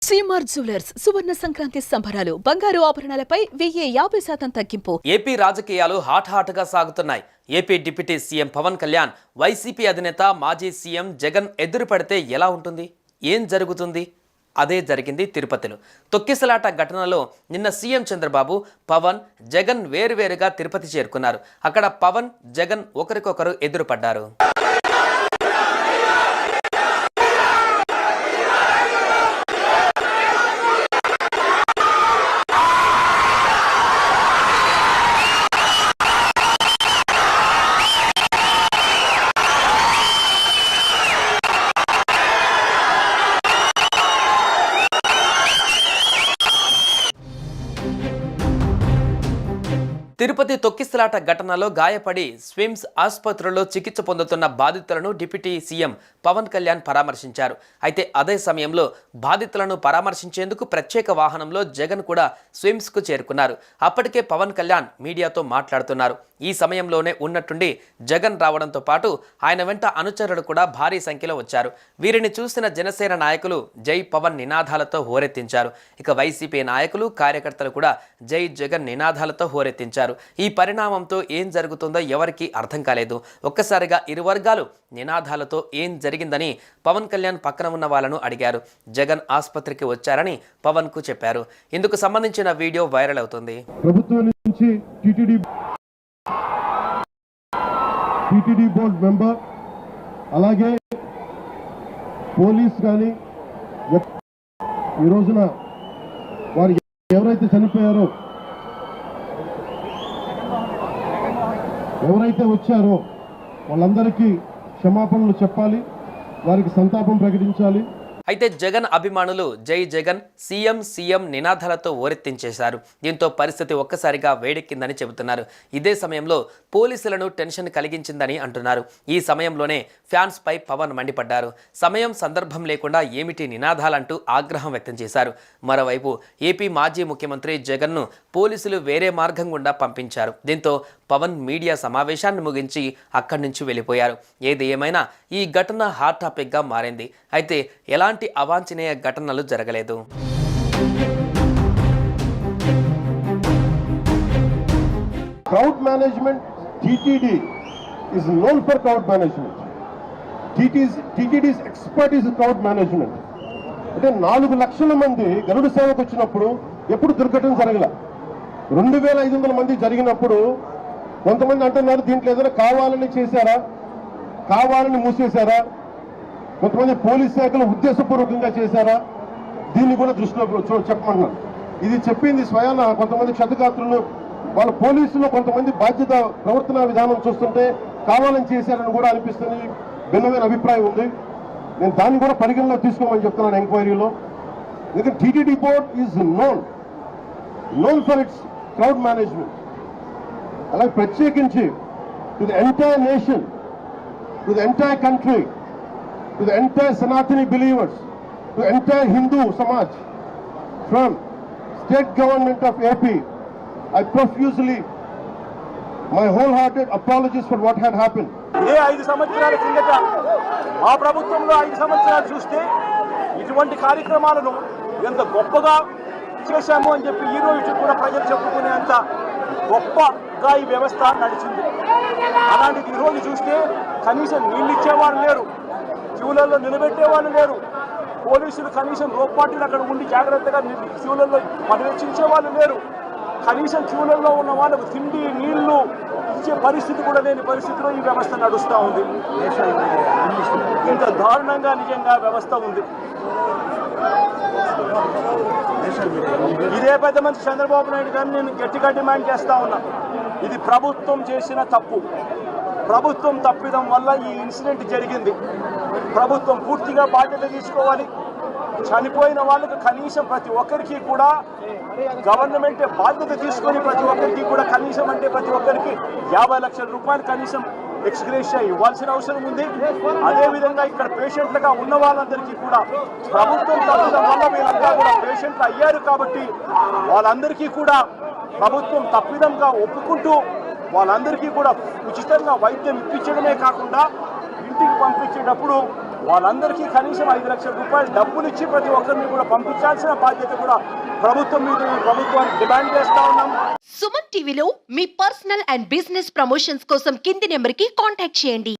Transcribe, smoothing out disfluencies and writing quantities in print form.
శ్రీమార్ jewellers సువర్ణ సంక్రాంతి సంబరాలు బంగారు ఆభరణాలపై 1050% తగ్గింపు. ఏపీ రాజకీయాలు హాట్గా సాగుతున్నాయి. AP deputy CM Pawan Kalyan YCP అధినేత మాజీ సీఎం జగన్ ఎదురుపడితే ఎలా ఉంటుంది? ఏం జరుగుతుంది? అదే జరిగింది తిరుపతిలో. తొక్కిసలాట ఘటనలో నిన్న సీఎం చంద్రబాబు, పవన్, జగన్ వేరువేరుగా తిరుపతి చేరుకున్నారు. అక్కడ పవన్, జగన్ ఒకరికొకరు ఎదురుపడ్డారు. తిరుపతి తొక్కిసలాట ఘటనలో గాయపడి స్విమ్స్ ఆసుపత్రిలో చికిత్స పొందుతున్న బాధితులను డిప్యూటీ సీఎం పవన్ కళ్యాణ్ పరామర్శించారు. అయితే అదే సమయంలో బాధితులను పరామర్శించేందుకు ప్రత్యేక వాహనంలో జగన్ కూడా స్విమ్స్కు చేరుకున్నారు. అప్పటికే పవన్ కళ్యాణ్ మీడియాతో మాట్లాడుతున్నారు. ఈ సమయంలోనే ఉన్నట్టుండి జగన్ రావడంతో పాటు ఆయన వెంట అనుచరులు కూడా భారీ సంఖ్యలో వచ్చారు. వీరిని చూసిన జనసేన నాయకులు జై పవన్ నినాదాలతో హోరెత్తించారు. ఇక వైసీపీ నాయకులు, కార్యకర్తలు కూడా జై జగన్ నినాదాలతో హోరెత్తించారు. ఈ పరిణామంతో ఏం జరుగుతుందో ఎవరికీ అర్థం కాలేదు. ఒక్కసారిగా ఇరు వర్గాలు నినాదాలతో ఏం జరిగిందని పవన్ కళ్యాణ్ పక్కన ఉన్న వాళ్ళను అడిగారు. జగన్ ఆసుపత్రికి వచ్చారని పవన్ కు చెప్పారు. ఇందుకు సంబంధించిన వీడియో వైరల్ అవుతుంది. ప్రభుత్వం నుంచి టీటీడీ బోర్డు మెంబర్, అలాగే పోలీస్ కానీ ఈ రోజున వారు ఎవరైతే చనిపోయారో, ఎవరైతే వచ్చారో వాళ్ళందరికీ క్షమాపణలు చెప్పాలి, వారికి సంతాపం ప్రకటించాలి. అయితే జగన్ అభిమానులు జై జగన్, సీఎం సీఎం నినాదాలతో ఓరెత్తించేశారు. దీంతో పరిస్థితి ఒక్కసారిగా వేడెక్కిందని చెబుతున్నారు. ఇదే సమయంలో పోలీసులను టెన్షన్ కలిగించిందని అంటున్నారు. ఈ సమయంలోనే ఫ్యాన్స్ పై పవన్ మండిపడ్డారు. సమయం సందర్భం లేకుండా ఏమిటి నినాదాలంటూ ఆగ్రహం వ్యక్తం చేశారు. మరోవైపు ఏపీ మాజీ ముఖ్యమంత్రి జగన్ను పోలీసులు వేరే మార్గం గుండా పంపించారు. దీంతో పవన్ మీడియా సమావేశాన్ని ముగించి అక్కడి నుంచి వెళ్ళిపోయారు. ఏది ఏమైనా ఈ ఘటన హాట్ టాపిక్గా మారింది. అయితే ఎలాంటి అవాంఛనీయ ఘటనలు జరగలేదు. Crowd management, TTD is known for crowd management. TTD's expertise is crowd management. అంటే 4 లక్షల మంది గరుడ సేవకు వచ్చినప్పుడు ఎప్పుడు దుర్ఘటన జరగల. 2500 మంది జరిగినప్పుడు కొంతమంది అంటున్నారు దీంట్లో ఏదైనా కావాలని చేశారా, కావాలని మూసేశారా, కొంతమంది పోలీస్ శాఖలు ఉద్దేశపూర్వకంగా చేశారా, దీన్ని కూడా దృష్టిలో చెప్పమన్నారు. ఇది చెప్పింది స్వయాన కొంతమంది క్షతగాత్రులు, వాళ్ళ పోలీసులు కొంతమంది బాధ్యత ప్రవర్తన విధానం చూస్తుంటే కావాలని చేశారని కూడా అనిపిస్తుంది. భిన్నమైన అభిప్రాయం ఉంది. నేను దాన్ని కూడా పరిగణలో తీసుకోమని చెప్తున్నాను ఎంక్వైరీలో. ఎందుకంటే TTD board is known for its crowd management. అలాగే ప్రత్యేకించి to the entire nation, to the entire country, to the entire Sanatani believers, to the entire Hindu Samaj, from state government of AP, I profusely, my wholehearted apologies for what had happened. ఇదే 5 సంవత్సరాల కిందట మా ప్రభుత్వంలో 5 సంవత్సరాలు చూస్తే ఇటువంటి కార్యక్రమాలను ఎంత గొప్పగా చేశాము అని చెప్పి ఈ రోజు కూడా ప్రజలు చెప్పుకునేంత గొప్పగా ఈ వ్యవస్థ నడిచింది. అలాంటిది ఈరోజు చూస్తే కనీసం నీళ్ళు ఇచ్చేవారు లేరు, క్యూలలో నిలబెట్టేవాళ్ళు లేరు, పోలీసులు కనీసం రోప్పాటిని అక్కడ ఉండి జాగ్రత్తగా క్యూలలో పర్యవేక్షించే వాళ్ళు లేరు, కనీసం క్యూలలో ఉన్న వాళ్ళకు తిండి నీళ్లు ఇచ్చే పరిస్థితి కూడా లేని పరిస్థితిలో ఈ వ్యవస్థ నడుస్తూ ఉంది. ఇంత దారుణంగా నిజంగా వ్యవస్థ ఉంది. ఇదే పెద్ద మంచి చంద్రబాబు నాయుడు గారిని నేను గట్టిగా డిమాండ్ చేస్తా ఉన్నా. ఇది ప్రభుత్వం చేసిన తప్పు, ప్రభుత్వం తప్పిదం వల్ల ఈ ఇన్సిడెంట్ జరిగింది. ప్రభుత్వం పూర్తిగా బాధ్యత తీసుకోవాలి. చనిపోయిన వాళ్ళకు కనీసం ప్రతి ఒక్కరికి కూడా గవర్నమెంట్ బాధ్యత తీసుకొని ప్రతి ఒక్కరికి కూడా కనీసం అంటే ప్రతి ఒక్కరికి 50 లక్షల రూపాయలు కనీసం ఎక్స్గ్రేషియా ఇవ్వాల్సిన అవసరం ఉంది. అదేవిధంగా ఇక్కడ పేషెంట్లుగా ఉన్న వాళ్ళందరికీ కూడా ప్రభుత్వం తప్పిదం వల్ల వీళ్ళంతా కూడా పేషెంట్లు అయ్యారు కాబట్టి వాళ్ళందరికీ కూడా ప్రభుత్వం తప్పిదంగా ఒప్పుకుంటూ వాళ్ళందరికీ కూడా ఉచితంగా వైద్యం ఇప్పించడమే కాకుండా ఇంటికి పంపించేటప్పుడు వాళ్ళందరికీ కనీసం 5 లక్షల రూపాయలు డబ్బులు ఇచ్చి ప్రతి ఒక్కరిని కూడా పంపించాల్సిన బాధ్యత కూడా ప్రభుత్వం మీద ఈ ప్రభుత్వాన్ని డిమాండ్ చేస్తా ఉన్నాం. సుమన్ టీవీలో మీ పర్సనల్ అండ్ బిజినెస్ ప్రమోషన్స్ కోసం కింది నెంబర్కి కాంటాక్ట్ చేయండి.